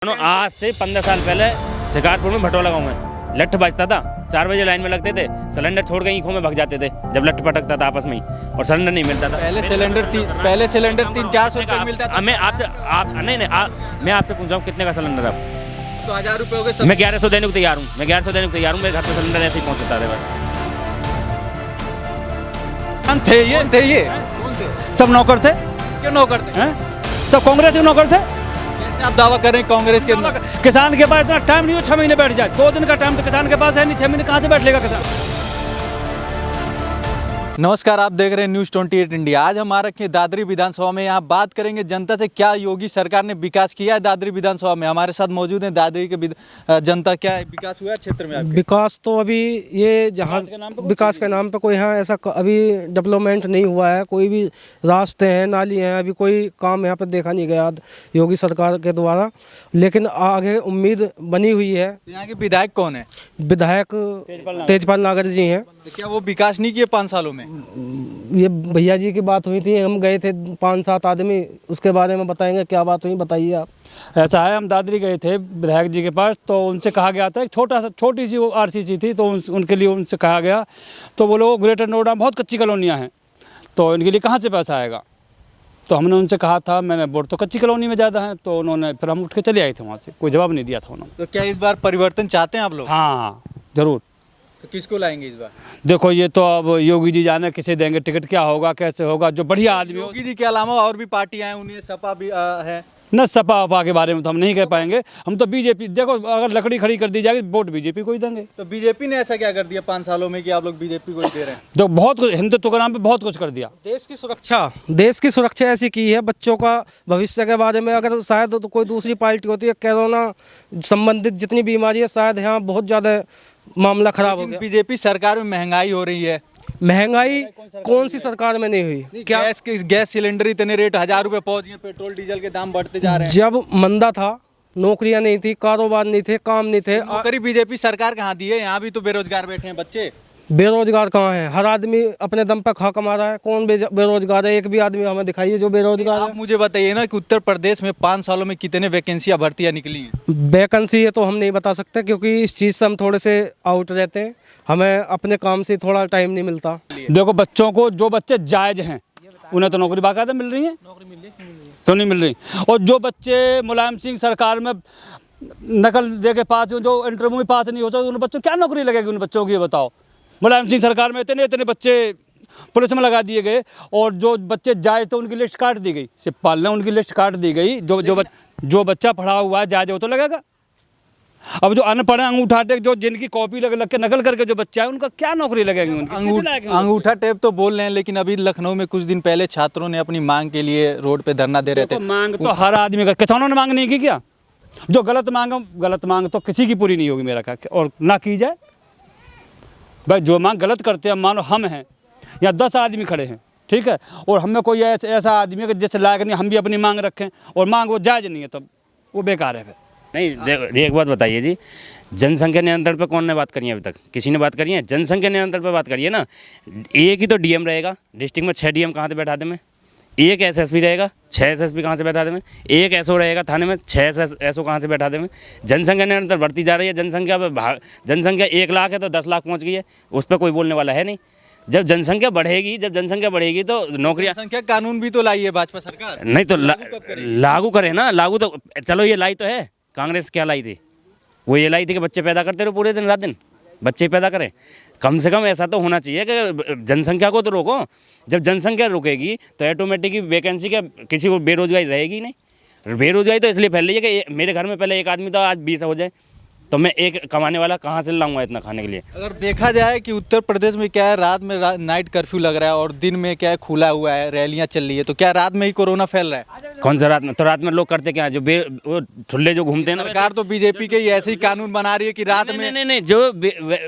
आज से 15 साल पहले शिकारपुर में भटोला गाँव में लट्ठ बजता था। 4 बजे लाइन में लगते थे, सिलेंडर छोड़ के ईखों में भाग जाते थे जब लट्ठ पटकता था आपस में ही, और सिलेंडर नहीं मिलता था। पहले सिलेंडर 300-400 रुपए मिलता था। मैं आपसे मैं आपसे पूछ रहा हूँ कितने का सिलेंडर अब? तो 1000 रुपए हो गए। मैं 1100 देने को तैयार हूँ, मेरे घर पे सिलेंडर ऐसे ही पहुँचता है बस। थे ये सब नौकर थे। किसके नौकर थे? सब कांग्रेस के नौकर थे। कैसे आप दावा कर रहे हैं कांग्रेस के? किसान के पास इतना टाइम नहीं हो 6 महीने बैठ जाए। 2 दिन का टाइम तो किसान के पास है नहीं, 6 महीने कहाँ से बैठ लेगा किसान? नमस्कार, आप देख रहे हैं न्यूज़ 28 इंडिया। आज हम आ रखे हैं दादरी विधानसभा में। यहाँ बात करेंगे जनता से, क्या योगी सरकार ने विकास किया है दादरी विधानसभा में। हमारे साथ मौजूद हैं दादरी के जनता। क्या विकास हुआ है क्षेत्र में आपके? विकास तो अभी ये जहाँ विकास के नाम पे कोई यहाँ ऐसा अभी डेवलपमेंट नहीं हुआ है। कोई भी रास्ते हैं, नाली हैं, अभी कोई काम यहाँ पे देखा नहीं गया योगी सरकार के द्वारा। लेकिन आगे उम्मीद बनी हुई है। यहाँ के विधायक कौन है? विधायक तेजपाल नागर जी हैं। तो क्या वो विकास नहीं किए 5 सालों में? ये भैया जी की बात हुई थी, हम गए थे 5-7 आदमी, उसके बारे में बताएंगे क्या बात हुई, बताइए आप। ऐसा है, हम दादरी गए थे विधायक जी के पास, तो उनसे कहा गया था, एक छोटी सी वो आरसीसी थी, तो उनके लिए उनसे कहा गया, तो वो लोग ग्रेटर नोएडा बहुत कच्ची कॉलोनियाँ हैं, तो इनके लिए कहाँ से पैसा आएगा। तो हमने उनसे कहा था, मैंने वोट तो कच्ची कॉलोनी में ज़्यादा है, तो उन्होंने फिर हम उठ के चले आए थे वहाँ से, कोई जवाब नहीं दिया था उन्होंने। तो क्या इस बार परिवर्तन चाहते हैं आप लोग? हाँ जरूर। तो किसको लाएंगे इस बार? देखो ये तो अब योगी जी जाने किसे देंगे टिकट, क्या होगा कैसे होगा, जो बढ़िया आदमी हो। योगी जी के अलावा और भी पार्टियां हैं, उन्हें सपा भी है न सपा वपा के बारे में तो हम नहीं कह पाएंगे। हम तो बीजेपी, देखो अगर लकड़ी खड़ी कर दी जाएगी वोट बीजेपी को ही देंगे। तो बीजेपी ने ऐसा क्या कर दिया 5 सालों में कि आप लोग बीजेपी को ही दे रहे हैं? तो बहुत कुछ हिंदुत्व के नाम पे बहुत कुछ कर दिया। देश की सुरक्षा ऐसी की है, बच्चों का भविष्य के बारे में। अगर शायद तो कोई दूसरी पार्टी होती है, कोरोना संबंधित जितनी बीमारी है, शायद यहाँ बहुत ज़्यादा मामला खराब हो गया। बीजेपी सरकार में महंगाई हो रही है। महंगाई कौन सी सरकार में नहीं हुई? क्या गैस सिलेंडर इतने रेट 1000 रुपए पहुंच गए, पेट्रोल डीजल के दाम बढ़ते जा रहे हैं। जब मंदा था, नौकरियां नहीं थी, कारोबार नहीं थे, काम नहीं थे। नौकरी बीजेपी सरकार कहाँ दी है? यहाँ भी तो बेरोजगार बैठे हैं बच्चे। बेरोजगार कहाँ है? हर आदमी अपने दम पर खा कमा रहा है। कौन बेरोजगार है? एक भी आदमी हमें दिखाइए जो बेरोजगार है। आप मुझे बताइए ना कि उत्तर प्रदेश में 5 सालों में कितने वैकेंसियां भर्तियां निकली हैं? वैकेंसी है तो हम नहीं बता सकते, क्योंकि इस चीज़ से हम थोड़े से आउट रहते हैं, हमें अपने काम से थोड़ा टाइम नहीं मिलता। देखो बच्चों को, जो बच्चे जायज हैं उन्हें तो नौकरी बाकायदा मिल रही है, क्यों नहीं मिल रही। और जो बच्चे मुलायम सिंह सरकार में नकल दे के पास, जो इंटरव्यू में पास नहीं हो सकते, उन बच्चों क्या नौकरी लगेगी? उन बच्चों की ये बताओ। मुलायम सिंह सरकार में इतने बच्चे पुलिस में लगा दिए गए, और जो बच्चे जाए तो उनकी लिस्ट काट दी गई, सिपाल ने उनकी लिस्ट काट दी गई। जो बच्चा पढ़ा हुआ है जायज वो तो लगेगा। अब जो अनपढ़ अंगूठा टेप, जो जिनकी कॉपी लग के नकल करके जो बच्चा है, उनका क्या नौकरी लगेगी? अंगूठा टेप तो बोल रहे हैं, लेकिन अभी लखनऊ में कुछ दिन पहले छात्रों ने अपनी मांग के लिए रोड पे धरना दे रहे थे। मांग तो हर आदमी का, किसानों ने मांग नहीं की क्या? जो गलत मांग तो किसी की पूरी नहीं होगी मेरा ख्याल, और ना की जाए भाई। जो मांग गलत करते हैं, मानो हम हैं या 10 आदमी खड़े हैं, ठीक है, और हमें कोई ऐसा आदमी है जैसे लायक नहीं, हम भी अपनी मांग रखें और मांग वो जायज़ नहीं है, तब वो बेकार है फिर। नहीं, एक बात बताइए जी, जनसंख्या नियंत्रण पे कौन ने बात करी है अभी तक? किसी ने बात करी है? जनसंख्या नियंत्रण पे बात करिए ना। एक ही तो डीएम रहेगा डिस्ट्रिक्ट में, 6 डीएम कहाँ से बैठा दे में? एक एसएसपी रहेगा, 6 एसएसपी कहाँ से बैठा दे में? एक एसओ रहेगा थाने में, 6 एसओ कहाँ से बैठा दे में? जनसंख्या निरंतर बढ़ती जा रही है। जनसंख्या 1 लाख है तो 10 लाख पहुँच गई है, उस पर कोई बोलने वाला है नहीं। जब जनसंख्या बढ़ेगी तो नौकरियां, जनसंख्या कानून भी तो लाई है भाजपा सरकार। नहीं तो लागू करे ना। लागू तो चलो ये लाई तो है, कांग्रेस क्या लाई थी? वो ये लाई थी कि बच्चे पैदा करते रहो पूरे दिन रात दिन, बच्चे पैदा करें। कम से कम ऐसा तो होना चाहिए कि जनसंख्या को तो रोको। जब जनसंख्या रुकेगी तो ऑटोमेटिक वैकेंसी क्या, किसी को बेरोजगारी रहेगी नहीं। बेरोजगारी तो इसलिए फैल रही है कि मेरे घर में पहले 1 आदमी था, आज 20 हो जाए, तो मैं एक कमाने वाला कहाँ से लाऊंगा इतना खाने के लिए? अगर देखा जाए कि उत्तर प्रदेश में क्या है, रात में नाइट कर्फ्यू लग रहा है और दिन में क्या है खुला हुआ है, रैलियां चल रही है, तो क्या रात में ही कोरोना फैल रहा है? कौन सा रात में? तो रात में लोग करते क्या? जो वो ठुल्ले जो घूमते हैं ना, सरकार तो बीजेपी के ही ऐसे ही कानून बना रही है कि रात में। नहीं, जो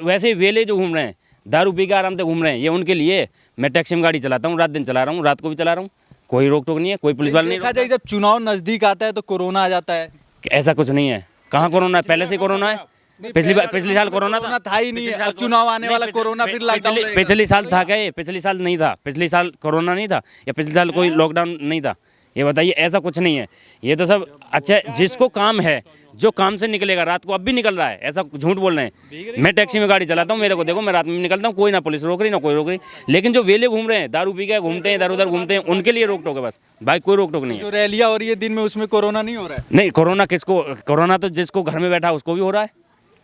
वैसे वेले जो घूम रहे हैं, दारू पी के आराम से घूम रहे हैं, ये उनके लिए। मैं टैक्सी में गाड़ी चलाता हूँ, रात दिन चला रहा हूँ, रात को भी चला रहा हूँ, कोई रोक टोक नहीं है, कोई पुलिस वाला नहीं। देखा जाए जब चुनाव नजदीक आता है तो कोरोना आ जाता है। ऐसा कुछ नहीं है, कहाँ कोरोना है? पहले से कोरोना है। पिछली साल कोरोना था ही नहीं है। अब चुनाव आने वाला, कोरोना फिर लॉकडाउन। पिछली साल था क्या? पिछली साल नहीं था। पिछली साल कोरोना नहीं था, या पिछले साल कोई लॉकडाउन नहीं था? ये बताइए, ऐसा कुछ नहीं है। ये तो सब अच्छा, जिसको काम है, जो काम से निकलेगा, रात को अब भी निकल रहा है, ऐसा झूठ बोल रहे हैं। मैं टैक्सी में गाड़ी चलाता हूँ, मेरे को देखो, मैं रात में निकलता हूँ, कोई ना पुलिस रोक रही ना कोई रोक रही। लेकिन जो वेले घूम रहे हैं, दारू पी के घूमते हैं, इधर उधर घूमते हैं, उनके लिए रोक टोक है बस, भाई कोई रोक टोक नहीं है। जो रैलियां हो रही है दिन में, उसमें कोरोना नहीं हो रहा है? नहीं, कोरोना किसको, कोरोना तो जिसको घर में बैठा उसको भी हो रहा है।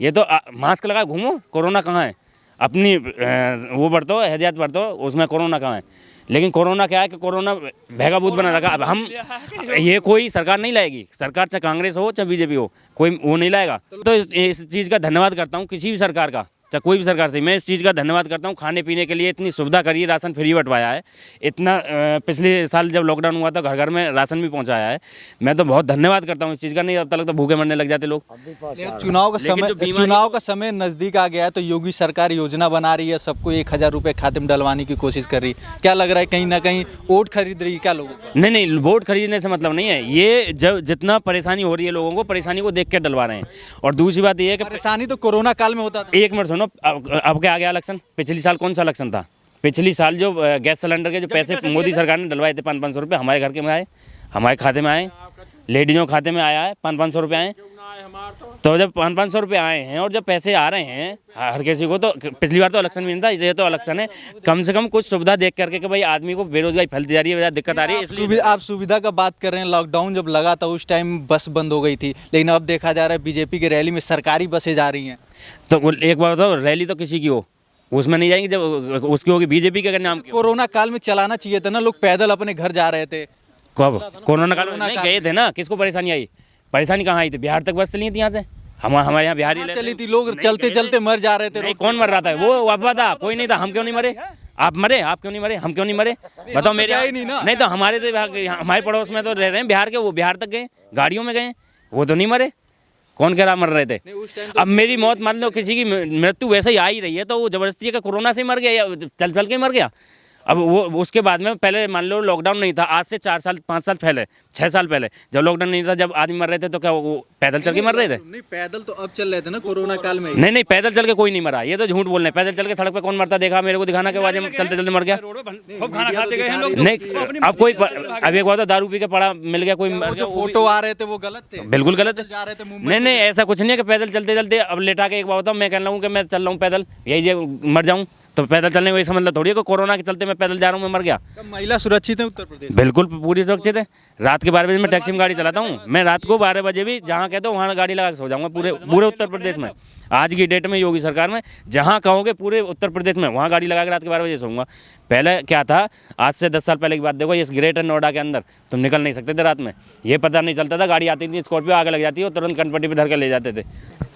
ये तो मास्क लगा घूमो, कोरोना कहाँ है? अपनी वो बरतो, एहतियात बरतो, उसमें कोरोना कहाँ है? लेकिन कोरोना क्या है कि कोरोना भैगाभूत बना रखा। अब हम ये कोई सरकार नहीं लाएगी, सरकार चाहे कांग्रेस हो चाहे बीजेपी हो, कोई वो नहीं लाएगा। तो इस चीज़ का धन्यवाद करता हूँ किसी भी सरकार का, चाहे कोई भी सरकार से, मैं इस चीज़ का धन्यवाद करता हूँ। खाने पीने के लिए इतनी सुविधा करी है, राशन फ्री बंटवाया है, इतना पिछले साल जब लॉकडाउन हुआ था घर घर में राशन भी पहुँचाया है। मैं तो बहुत धन्यवाद करता हूँ इस चीज़ का, नहीं अब तक तो भूखे मरने लग जाते लोग। चुनाव का समय नजदीक आ गया है, तो योगी सरकार योजना बना रही है, सबको 1000 रुपये खाते में डलवाने की कोशिश कर रही है। क्या लग रहा है कहीं ना कहीं वोट खरीद रही है क्या लोगों को? नहीं नहीं, वोट खरीदने से मतलब नहीं है, ये जब जितना परेशानी हो रही है लोगों को, परेशानी को देख के डलवा रहे हैं। और दूसरी बात ये है कि परेशानी तो कोरोना काल में होता था। एक मिनट सुनो, अब क्या आ गया इलेक्शन? पिछली साल कौन सा इलेक्शन था? पिछली साल जो गैस सिलेंडर के जो पैसे मोदी सरकार ने डलवाए थे 500 रुपये, हमारे घर के में आए, हमारे खाते में आए, लेडीजों के खाते में आया है, 500 रुपये आए। तो जब 500 रुपये आए हैं और जब पैसे आ रहे हैं हर किसी को, तो पिछली बार तो इलेक्शन भी नहीं था, ये तो इलेक्शन है। कम से कम कुछ सुविधा देख करके कि भाई आदमी को बेरोजगारी फैलती जा रही है, दिक्कत आ रही है, इसलिए आप सुविधा का बात कर रहे हैं। लॉकडाउन जब लगा था उस टाइम बस बंद हो गई थी, लेकिन अब देखा जा रहा है बीजेपी की रैली में सरकारी बसें जा रही हैं। तो एक बार बताओ, रैली तो किसी की हो उसमें नहीं जाएंगे, जब उसकी होगी बीजेपी के नाम की। कोरोना काल में चलाना चाहिए था ना, लोग पैदल अपने घर जा रहे थे। कब? कोरोना काल में नहीं गए थे ना, किसको परेशानी आई? परेशानी कहाँ आई थी? बिहार तक बस चली थी यहाँ से, हमारे यहाँ बिहार ही चली थी, लोग चलते चलते मर जा रहे थे। नहीं, कौन मर रहा था? वो अफवाह था, कोई नहीं था। हम क्यों नहीं मरे? आप मरे? आप क्यों नहीं मरे? हम क्यों नहीं मरे? बताओ मेरे ही नहीं ना। नहीं तो हमारे तो हमारे पड़ोस में तो रह रहे हैं बिहार के, वो बिहार तक गए, गाड़ियों में गए, वो तो नहीं मरे। कौन कह रहा मर रहे थे? अब मेरी मौत मान लो, किसी की मृत्यु वैसे ही आ ही रही है, तो वो जबरदस्ती का कोरोना से मर गया या चल चल के मर गया? अब वो उसके बाद में पहले मान लो लॉकडाउन नहीं था, आज से 4 साल 5 साल पहले, 6 साल पहले जब लॉकडाउन नहीं था, जब आदमी मर रहे थे, तो क्या वो पैदल चल के मर रहे थे? नहीं, पैदल तो अब चल रहे थे ना कोरोना काल में। नहीं, पैदल चल के कोई नहीं मरा, ये तो झूठ बोल रहे हैं। पैदल चल के सड़क पे कौन मरता देखा? मेरे को दिखाना के बाद चलते चलते मर गया। खाना खाते गए हैं लोग। नहीं, अब कोई अब एक बात, दारू पी के पड़ा मिल गया कोई, जो फोटो आ रहे थे वो गलत थे, बिल्कुल गलत है। जा रहे थे मुंबई। नहीं, ऐसा कुछ नहीं है कि पैदल चलते चलते अब लेटा के एक बात बताओ, मैं कह रहा हूँ कि मैं चल रहा हूँ पैदल, यही मर जाऊँ, तो पैदल चलने को समझ लो थोड़ी है कि कोरोना के चलते मैं पैदल जा रहा हूँ, मैं मर गया। महिला सुरक्षित है उत्तर प्रदेश? बिल्कुल पूरी सुरक्षित है। रात के 12 बजे मैं टैक्सी में गाड़ी चलाता हूँ, मैं रात को 12 बजे भी जहाँ कहते हो वहाँ गाड़ी लगा के सो जाऊँगा, पूरे उत्तर प्रदेश में। आज की डेट में योगी सरकार में जहाँ कहोगे पूरे उत्तर प्रदेश में वहाँ गाड़ी लगा के रात के 12 बजे सोऊंगा। पहले क्या था, आज से 10 साल पहले की बात देखो, इस ग्रेटर नोएडा के अंदर तुम निकल नहीं सकते थे रात में, ये पता नहीं चलता था, गाड़ी आती थी स्कॉर्पियो आगे लग जाती है और तुरंत कनपट्टी पे धर कर ले जाते थे।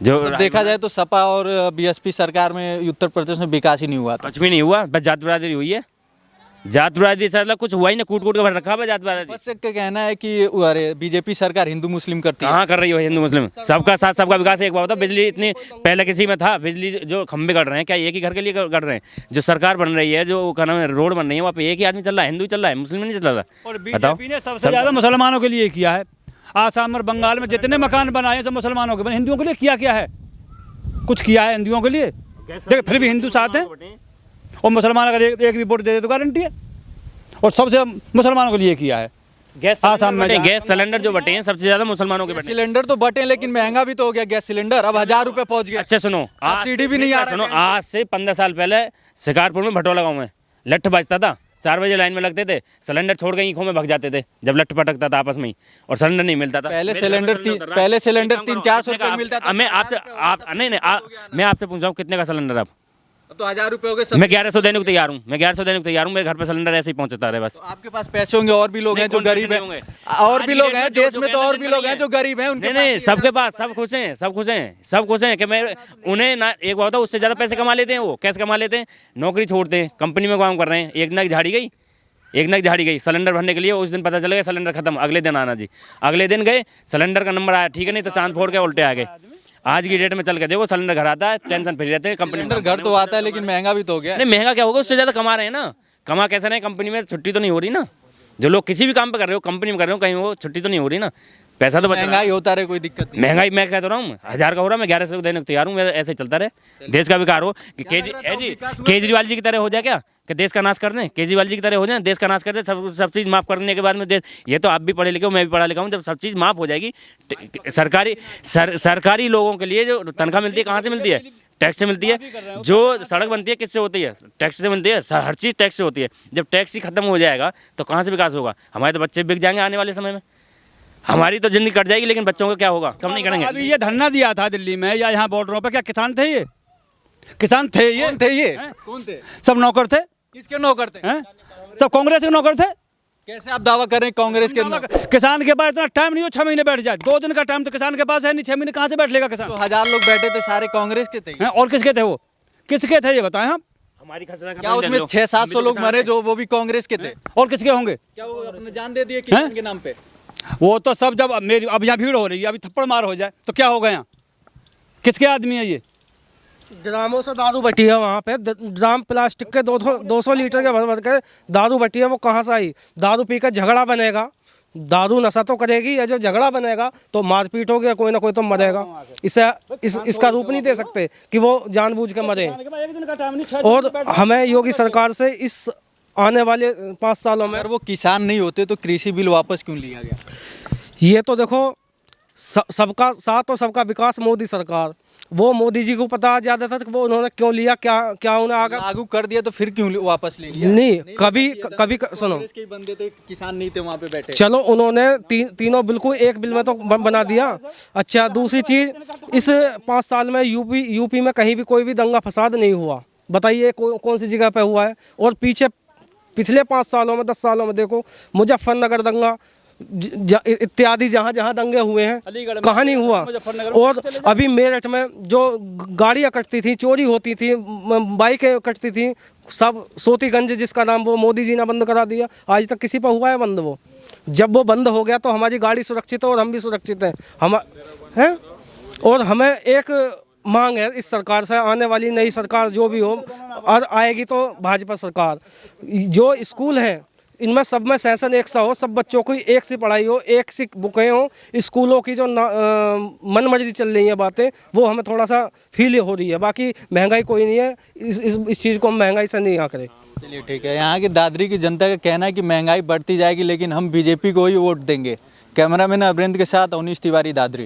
जो देखा जाए तो सपा और बीएसपी सरकार में उत्तर प्रदेश में विकास ही नहीं हुआ था। कुछ भी नहीं हुआ, बस जात बरादरी हुई है। जात बरादरी से कुछ हुआ ही नहीं, कूट कूट के भर रखा है जात बरादरी। बस का कहना है कि अरे बीजेपी सरकार हिंदू मुस्लिम करती है। कहाँ कर रही हो हिंदू मुस्लिम? सबका साथ सबका विकास। एक बात होता, बिजली इतनी पहले किसी में था, बिजली जो खंभे कट रहे हैं क्या एक ही घर के लिए कट रहे हैं? जो सरकार बन रही है, जो क्या नाम है, रोड बन रही है, वहाँ पे एक ही आदमी चल रहा है, हिंदू चल रहा है, मुस्लिम नहीं चल रहा। और बीजेपी ने सबसे ज़्यादा मुसलमानों के लिए किया है। आसाम और बंगाल में जितने मकान बनाए हैं सब मुसलमानों के बने, हिंदुओं के लिए क्या है? कुछ किया है हिंदुओं के लिए? देखिए फिर भी हिंदू साथ हैं, और मुसलमान अगर एक भी वोट दे दे तो गारंटी है। और सबसे मुसलमानों के लिए किया है। आसाम में गैस सिलेंडर जो बटे हैं सबसे ज्यादा मुसलमानों के बटे। सिलेंडर तो बटे, लेकिन महंगा भी तो हो गया गैस सिलेंडर, अब 1000 रुपये पहुंच गया। अच्छा सुनो, सब्सिडी भी नहीं आ रहा। सुनो, आज से 15 साल पहले शिकारपुर में भटोला गाँव में लठ बजता था, 4 बजे लाइन में लगते थे, सिलेंडर छोड़ के ईखों में भग जाते थे जब लठ पटकता था आपस में ही, और सिलेंडर नहीं मिलता था। पहले सिलेंडर 300-400 रुपये मिलता था। मैं आपसे पूछ रहा हूँ कितने का सिलेंडर? अब तो 1000 रुपये हो गए। मैं 1100 देने को तैयार हूँ, मेरे घर पे सिलेंडर ऐसे ही पहुँचता रहे बस। तो आपके पास पैसे होंगे, और भी लोग हैं जो गरीब हैं, और भी लोग हैं देश में, तो और भी लोग हैं जो गरीब हैं, उनके नहीं सबके पास, सब खुश हैं कि मैं उन्हें ना, एक बात उससे ज़्यादा पैसे कमा लेते हैं। वो कैसे कमा लेते हैं? नौकरी छोड़ते हैं, कंपनी में काम कर रहे हैं, एक नग झाड़ी गई सिलेंडर भरने के लिए, उस दिन पता चल गया सिलेंडर खत्म, अगले दिन आना जी, अगले दिन गए, सिलेंडर का नंबर आया, ठीक है, नहीं तो चांद फोड़ के उल्टे आ गए। आज की डेट में चल के देखो, सिलेंडर घर आता है, टेंशन फ्री रहते हैं। कंपनी में घर तो आता है, लेकिन महंगा भी तो हो गया। नहीं, महंगा क्या होगा, उससे ज़्यादा कमा रहे हैं ना। कमा कैसे रहे? कंपनी में छुट्टी तो नहीं हो रही ना। जो लोग किसी भी काम पे कर रहे हो, कंपनी में कर रहे हो, कहीं वो छुट्टी तो नहीं हो रही ना। पैसा तो बच रहा है। महंगाई होता रहे, कोई दिक्कत नहीं। महंगाई मैं कह तो रहा हूँ 1000 का हो रहा, मैं 1100 को देने को तैयार हूँ, मेरा ऐसे चलता रहे, देश का विकार हो कि केजरीवाल जी की तरह हो जाए क्या, कि देश का नाश कर दें, केजरीवाल जी की तरह हो जाए, देश का नाश कर दें, सब चीज़ माफ़ करने के बाद में देश, ये तो आप भी पढ़े लिखे हो, मैं भी पढ़ा लिखा हूँ, जब सब चीज़ माफ़ हो जाएगी, सरकारी लोगों के लिए जो तनख्वाह मिलती है कहाँ से मिलती है, टैक्स से मिलती है। जो सड़क बनती है किससे होती है, टैक्स से बनती है, हर चीज़ टैक्स से होती है। जब टैक्स ही खत्म हो जाएगा तो कहाँ से विकास होगा, हमारे तो बच्चे बिक जाएंगे आने वाले समय में, हमारी तो जिंदगी कट जाएगी, लेकिन बच्चों का क्या होगा, कम नहीं करेंगे। अभी ये धरना दिया था दिल्ली में या यहाँ बॉर्डरों पर, क्या किसान थे ये, किसान थे ये, कौन थे ये, कौन थे, सब नौकर थे, किसके नौकर थे, हैं? सब कांग्रेस के नौकर थे। कैसे आप दावा कर रहे हैं कांग्रेस के नौकर? किसान के पास इतना टाइम नहीं हो 6 महीने बैठ जाए, 2 दिन का टाइम तो किसान के पास है नहीं, 6 महीने कहाँ से बैठ लेगा किसान। तो 1000 लोग बैठे थे, सारे कांग्रेस के थे हैं? और किसके थे वो, किसके थे ये बताएं आप, हमारी खसरा क्या? उसमें 600-700 लोग मरे जो वो भी कांग्रेस के थे, और किसके होंगे, क्या वो अपने जान दे दिए किसान के नाम पे? वो तो सब जब अब यहाँ भीड़ हो रही है, अभी थप्पड़ मार हो जाए तो क्या होगा, यहाँ किसके आदमी है ये। ड्रामों से दारू बटी है वहाँ पे, ड्राम प्लास्टिक के 200 लीटर के भर भर के दारू बटी है। वो कहाँ से आई? दारू पी कर झगड़ा बनेगा, दारू नशा तो करेगी, या जब झगड़ा बनेगा तो मारपीट होगी, या कोई ना कोई तो मरेगा। इसका रूप नहीं दे सकते कि वो जानबूझ के मरे। और हमें योगी सरकार से इस आने वाले 5 सालों में, अगर वो किसान नहीं होते तो कृषि बिल वापस क्यों लिया गया? ये तो देखो सबका साथ और सबका विकास मोदी सरकार, वो मोदी जी को पता ज़्यादा था कि वो उन्होंने क्यों लिया, क्या उन्हें आगे लागू कर दिया तो फिर क्यों वापस ले लिया? नहीं, कभी सुनो, कांग्रेस के ही बंदे थे, किसान नहीं थे वहाँ पे बैठे। चलो उन्होंने तीनों बिल्कुल एक बिल में तो बना दिया। अच्छा, दूसरी चीज़, इस 5 साल में यूपी में कहीं भी कोई भी दंगा फसाद नहीं हुआ, बताइए कौन सी जगह पे हुआ है? और पिछले 5 सालों में 10 सालों में देखो, मुजफ्फरनगर दंगा इत्यादि जहाँ जहाँ दंगे हुए हैं, कहाँ नहीं हुआ। और अभी मेरठ में जो गाड़ियाँ कटती थी, चोरी होती थी, बाइकें कटती थी, सब सोतीगंज जिसका नाम वो मोदी जी ने बंद करा दिया, आज तक किसी पर हुआ है बंद? वो जब वो बंद हो गया तो हमारी गाड़ी सुरक्षित है और हम भी सुरक्षित हैं। हैं? और हमें एक मांग है इस सरकार से, आने वाली नई सरकार जो भी हो, और आएगी तो भाजपा सरकार, जो स्कूल हैं इनमें सब में सेशन एक सा हो, सब बच्चों को एक सी पढ़ाई हो, एक सी बुकें हो। स्कूलों की जो मनमर्जी चल रही है बातें, वो हमें थोड़ा सा फील हो रही है। बाकी महंगाई कोई नहीं है, इस चीज़ को हम महंगाई से नहीं यहाँ करें। चलिए ठीक है। यहाँ की दादरी की जनता का कहना है कि महंगाई बढ़ती जाएगी लेकिन हम बीजेपी को ही वोट देंगे। कैमरामैन अभिनंदन के साथ अवनीश तिवारी, दादरी।